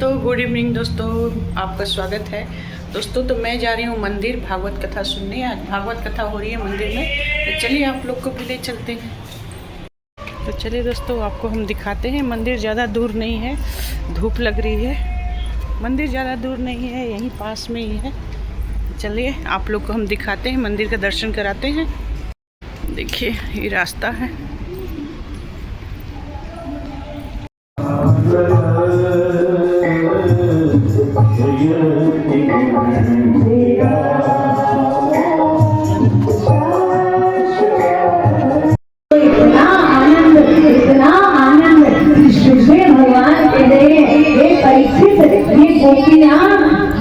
दोस्तों, good evening दोस्तों, आपका स्वागत है। दोस्तों तो मैं जा रही हूँ मंदिर भागवत कथा सुनने। आज भागवत कथा हो रही है मंदिर में, तो चलिए आप लोग को भी ले चलते हैं। तो चलिए दोस्तों, आपको हम दिखाते हैं। मंदिर ज़्यादा दूर नहीं है, धूप लग रही है। मंदिर ज़्यादा दूर नहीं है, यहीं पास में ही है। चलिए आप लोग को हम दिखाते हैं, मंदिर का दर्शन कराते हैं। देखिए ये रास्ता है।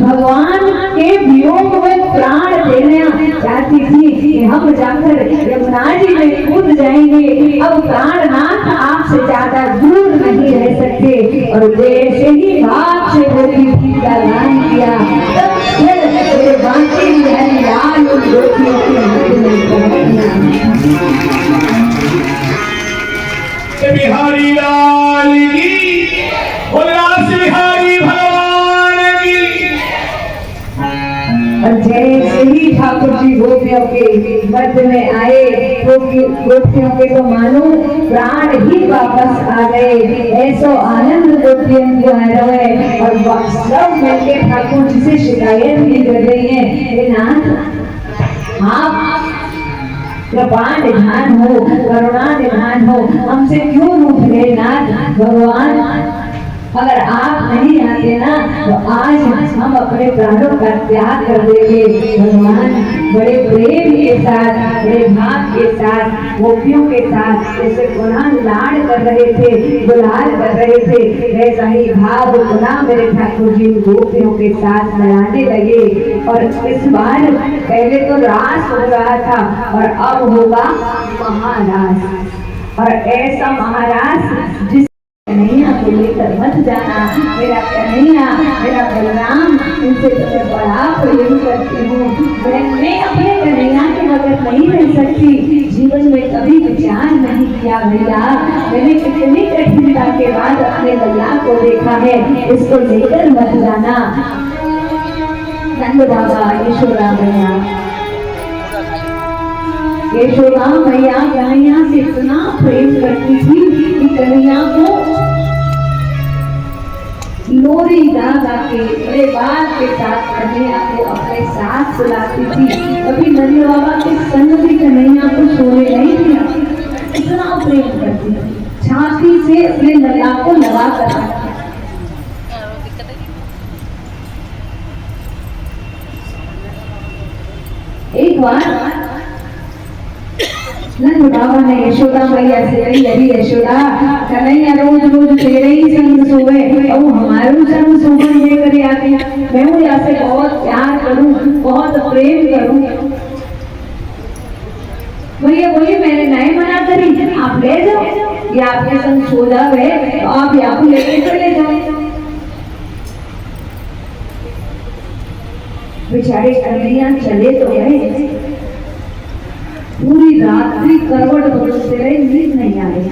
भगवान के वियोग में प्राण देना चाहती थी कि हम जाकर यमुना जी में कूद जाएंगे। अब प्राणनाथ आपसे ज्यादा दूर नहीं रह सकते। और जैसे ही भाग से होती थी का ऐलान किया, तब बांके बिहारी लाल और ज्योतियों के बिहारी लाल की, बिहारी भगवान की। और जैसे ही ठाकुर जी गोपियों के मध्य में आए, गोपियों के तो मानो प्राण ही वापस आ गए। ऐसा आनंद गोपियों को आ रहा है। और सब मिलकर ठाकुर जी से शिकायत भी कर रही है, नाथ आप कृपा निधान हो, करुणा निधान हो, हमसे क्यों रूठ गए नाथ भगवान। अगर आप नहीं आते ना तो आज हम अपने प्राणों का त्याग कर देंगे। भगवान बड़े प्रेम के साथ, बड़े भाव के साथ, गोपियों के साथ जैसे पुनः लाड कर रहे थे, गुलाल कर रहे थे, वैसा ही भाव पुनः मेरे ठाकुर जी गोपियों के साथ लड़ाने लगे। और इस बार पहले तो रास हो रहा था और अब होगा महारास। और ऐसा महारास जिस कन्हैया को लेकर मत जाना, मेरा कन्हैया, मेरा बलराम, इनसे तो बड़ा प्रेम करती हूँ। मैं अपने कन्हैया के बगैर नहीं रह सकती। जीवन में कभी विचार नहीं किया भैया, मैंने कितनी कठिनता के बाद अपने भैया को देखा है, इसको लेकर मत जाना। नंद बाबा यशोदा मैया, यशोदा मैया कन्हैया से इतना प्रेम करती थी कि कन्हैया को लोरी गा गा के बड़े बाल के साथ कन्हैया को अपने साथ सुलाती थी। कभी नंद बाबा के संग भी कन्हैया को सोने नहीं दिया। इतना प्रेम करती थी, छाती से अपने लला को लगा कर। एक बार नंद बाबा ने यशोदा मैया से कही, अरे यशोदा, कन्हैया रोज रोज तेरे ही संग सोवे और हमारे संग सोवे लेकर आते। मैं यहाँ से बहुत प्यार करूं, बहुत प्रेम करूं। भैया बोले मैंने नहीं मना करी, आप ले जाओ, ये आपके संग सो जावे तो आप यहाँ को लेके चले जाओ। बेचारे कन्हैया चले तो गए। पूरी रात्रि करवट बदलते रहे, नींद नहीं आ रही।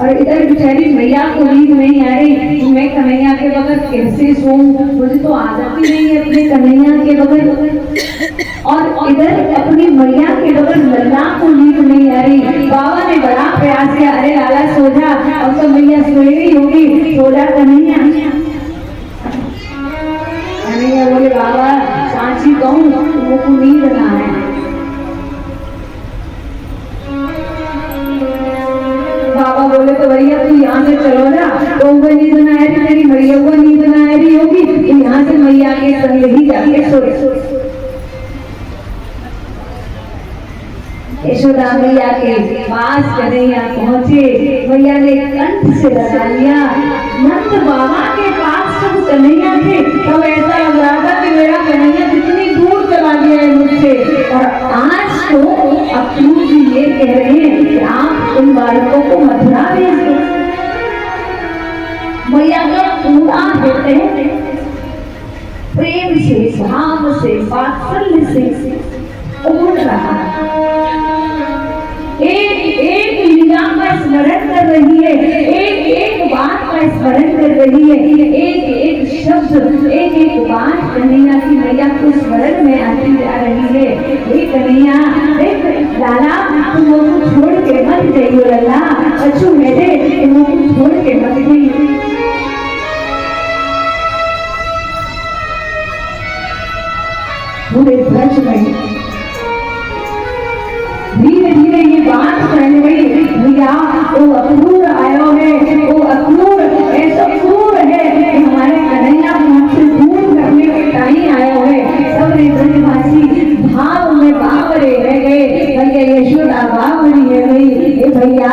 और इधर बेचारी मैया को नींद नहीं आ रही। मैं कन्हैया के बगैर कैसे सोऊं, मुझे तो आदत ही नहीं है अपने कन्हैया के बगैर। और इधर अपनी मैया के बगैर लल्ला को नींद नहीं आ रही। बाबा ने बड़ा प्रयास किया, अरे लाला सो जा, अब तो मैया सोई गई होगी, सो जा कन्हैया। कन्हैया बोले बाबा सांची कहूँ तुमको नींद ना है। बाबा बोले तो भैया तू यहाँ से चलो ना, तो वो नींद ना आ रही, तेरी मैया को नींद ना आ रही होगी, तो यहाँ से मैया के संग ही जाके सो। यशोदा मैया के पास कन्हैया पहुंचे। मैया ने कंठ से लगा लिया। नंद बाबा के पास जब कन्हैया थे तब ऐसा लग रहा था कि मेरा कन्हैया कितनी दूर चला गया है मुझसे। और आज तो अक्रूर जी ये कह रहे हैं कि आप उन बालकों को मथुरा भेज दो। मैया का पूरा हृदय प्रेम से, भाव से, वात्सल्य से उमड़ रहा। एक एक लीला का स्मरण कर रही है, एक एक बात का स्मरण कर रही है, एक एक शब्द, एक एक बात कन्हैया की मैया को स्मरण में आती जा रही है। हे कन्हैया, लाला तुम लोग छोड़ के मत जाइयो, लल्ला बच्चों मेरे तुम लोग छोड़ के मत जाइयो। पूरे ब्रज में धीरे धीरे ये बात फैल गई, भैया वो अक्रूर आयो है, वो अक्रूर ऐसा क्रूर है कि हमारे कन्हैया को हमसे दूर करने के टाइम आयो है। सब ब्रजवासी भाव में बावरे रह गए। भैया यशोदा बावरी है गई, ए भैया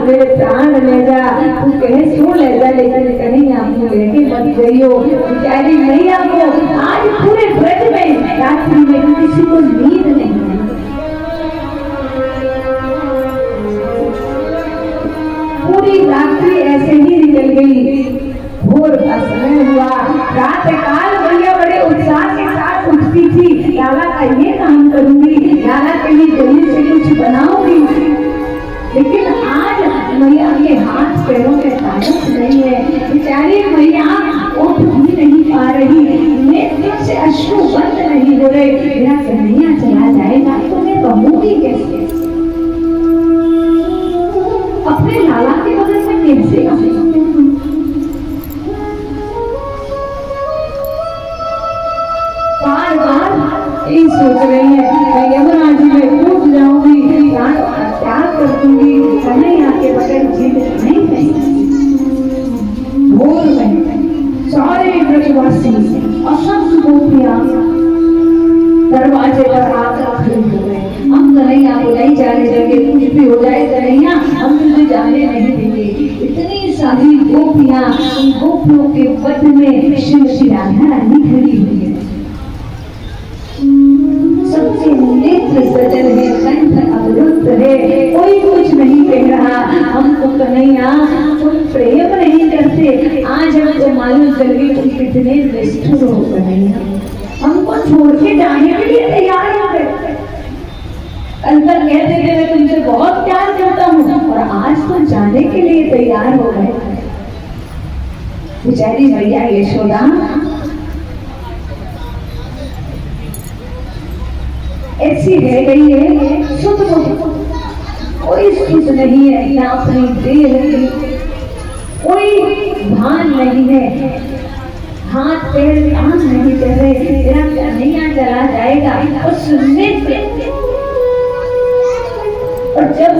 मेरे प्राण ले जा, तू कहे सो ले जा, लेकिन कन्हैया को लेके मत जाइयो। बेचारी मैया को आज पूरे ब्रज में रात्रि में किसी को नींद नहीं, पूरी रात्रि ऐसे ही निकल गई। भोर का समय हुआ, रात काल मैया बड़े उत्साह के साथ उठती थी, लाला का ये काम करूंगी, लाला के लिए जल्दी से कुछ बनाऊंगी। लेकिन आज मैया के हाथ पैरों में ताकत नहीं है, बेचारी मैया उठ भी नहीं पा रही, नेत्र से अश्रु बंद नहीं हो रहे। मेरा कन्हैया चला जाएगा तो मैं कहूंगी कैसे, अपने लाला के बगल में कैसे बार बार यही सोच रही है, मैं यमुना जी में कूद जाऊंगी, प्राण त्याग कर दूंगी, कन्हैया के बगैर जीवित नहीं रहेंगी। भोर में सारे ब्रजवासी असंख्य गोपियां दरवाजे पर आकर खड़ी हो गए। हम कन्हैया को नहीं जाने देंगे, कुछ भी हो जाए कन्हैया हम तुझे जाने नहीं देंगे। इतनी सारी गोपियां, उन गोपियों के वध में शिव श्री राधा रानी खड़ी हुई है। सबके नेत्र सजल है, कंठ अवरुद्ध है, कोई कुछ नहीं कह रहा। हमको कन्हैया तुम प्रेम नहीं करते, आज हमको मालूम चल गई तुम कितने निष्ठुर हो कन्हैया, हमको छोड़ के जाने के लिए तैयार हो गए। कल तक कहते थे मैं तुमसे बहुत प्यार करता हूँ, और आज तो जाने के लिए तैयार हो गए। बेचारी मैया यशोदा ऐसी रह गई है, सुध कोई सुध नहीं है, ना अपनी देह की कोई भान नहीं है, हाथ पैर काम नहीं कर रहे। तेरा कन्हैया चला जाएगा उस नेत्र, और जब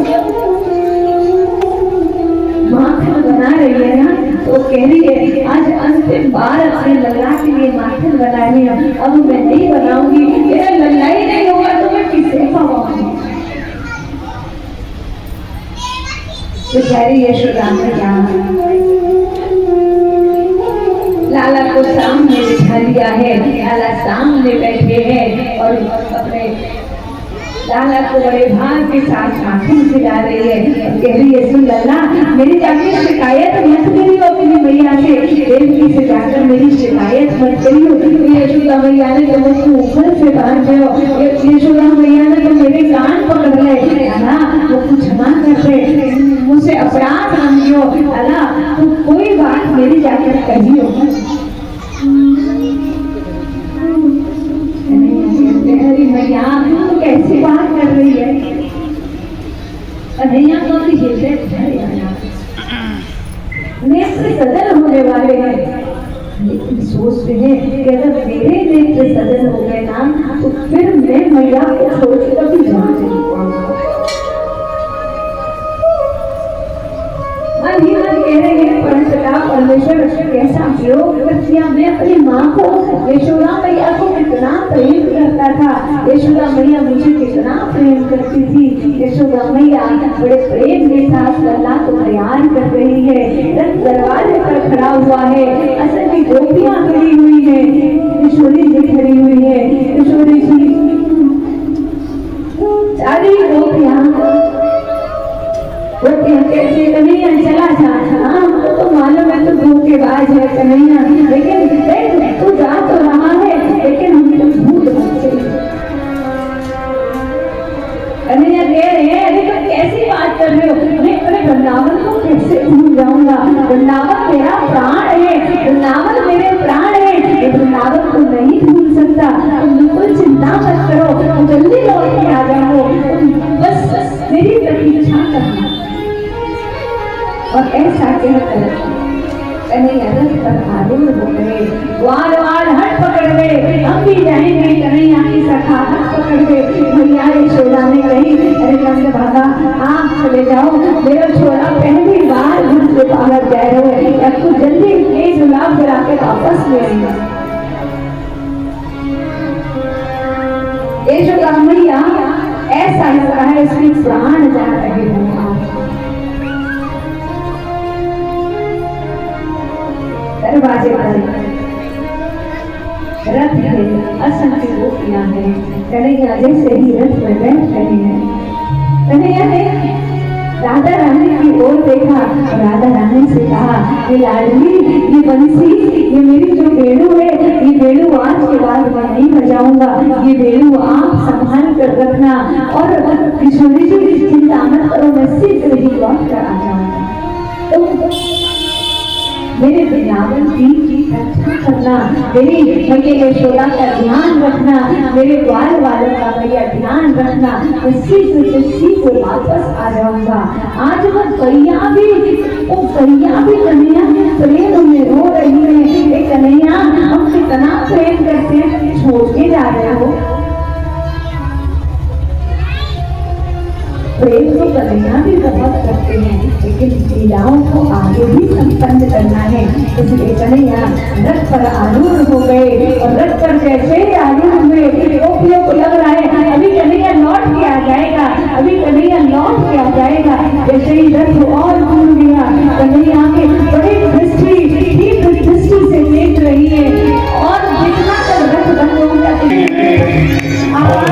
माखन बना रही है ना तो कह रही है आज अंतिम बार अपने लल्ला के लिए माखन बना लिया, अब मैं नहीं बनाऊंगी, मेरा लल्ला ही नहीं होगा तो मैं किसे खवाऊंगी। बेचारी यशोदा मैया लाला को सामने बिठा लिया है, लाला सामने बैठे हैं और अपने लाला को बड़े भाव के साथ माखन खिला रही है। कह रही है सुन लल्ला, मेरी जाके शिकायत मत करियो अपनी मैया से, देवकी से जाकर मेरी शिकायत मत करियो। यशोदा मैया ने तो मुझको ऊपर से बांध दियो, यशोदा मैया ने तो मेरे कान पकड़ ले, लाला वो कुछ क्षमा कर दे, मुझसे अपराध मान लियो, लाला तू कोई बात मेरी जाकर कहियो। मैया तू कैसी बात कर रही है, कन्हैया को भी नेत्र सजल होने वाले हैं, लेकिन सोचते हैं कि अगर मेरे नेत्र सजल हो गए ना तो फिर मैं मैया को छोड़ के कभी जा नहीं पाऊंगा। मन ही मन कह रहे हैं परमपिता परमेश्वर कैसा प्रयोग कर दिया। मैं अपनी माँ को यशोदा मैया को कितना प्रेम करता था, यशोदा मैया मुझे कितना प्रेम करती थी। यशोदा मैया बड़े प्रेम के साथ लल्ला को तैयार कर रही है, रथ दरवाजे पर खड़ा हुआ है, असल की गोपियां खड़ी हुई है, किशोरी जी खड़ी हुई है, किशोरी जी सारी गोपियां कहते कन्हैया चला जा, तो मालूम है तो धोखेबाज है कन्हैया, लेकिन तू जा तो रहा है लेकिन हम तो झूठ बोलते। कन्हैया कह रहे हैं अरे तुम कैसी बात कर रहे हो, अरे वृंदावन को कैसे भूल जाऊंगा, वृंदावन मेरा प्राण है, वृंदावन मेरे प्राण है, वृंदावन को नहीं भूल सकता। तुम बिल्कुल चिंता मत करो, तुम जल्दी लौट के आ जाओ, बस मेरी प्रतीक्षा करना। और ऐसा कहकर कन्हैया रथ पर आरूढ़ हो गए, वार वार हट पकड़ गए, हम भी जाएंगे कन्हैया की सखा हट पकड़ गए। भैया यशोदा ने कही अरे नंद बाबा आप चले जाओ, मेरा छोरा पहली बार घर से बाहर गए हुए, अब तो जल्दी एक गुलाब गिरा के वापस ले आएंगे। यशोदा मैया ऐसा लग रहा है इसके प्राण जा रहे हैं। दरवाजे पर रथ है, असंख्य गोपियां हैं, कन्हैया जैसे ही रथ में बैठ रहे हैं, कन्हैया ने राधा रानी की ओर देखा, राधा रानी से कहा ये लाडली, ये बंसी, ये मेरी जो बेड़ू है, ये बेड़ू आज के बाद मैं नहीं बजाऊंगा, ये बेड़ू आप संभाल कर रखना, और किशोरी जी चिंता मत करो, मैं शीघ्र ही लौट कर आ जाऊंगा। तो मेरे वृंदावन की रक्षा करना, मेरी मैया यशोदा का ध्यान रखना, मेरे ग्वाल वालों का भैया ध्यान रखना, मैं शीघ्र वापस आ जाऊंगा। आज वो कन्हैया भी कन्हैया के प्रेम में रो रही है, कन्हैया हम कितना प्रेम करते हैं, छोड़ के जा रहे हो। प्रेम तो कन्हैया भी बहुत करते हैं, लेकिन लीलाओं को आगे भी संपन्न करना है, इसलिए कन्हैया रथ पर आरूढ़ हो गए, और रथ पर जैसे ही आरूढ़ हुए गोपियों को लग रहा है अभी कन्हैया लौट के आ जाएगा, अभी कन्हैया लौट के आ जाएगा। जैसे ही रथ और दूर गया, कन्हैया के बड़ी दृष्टि दीप दृष्टि से देख रही है, और जितना तक रथ बंद होगा और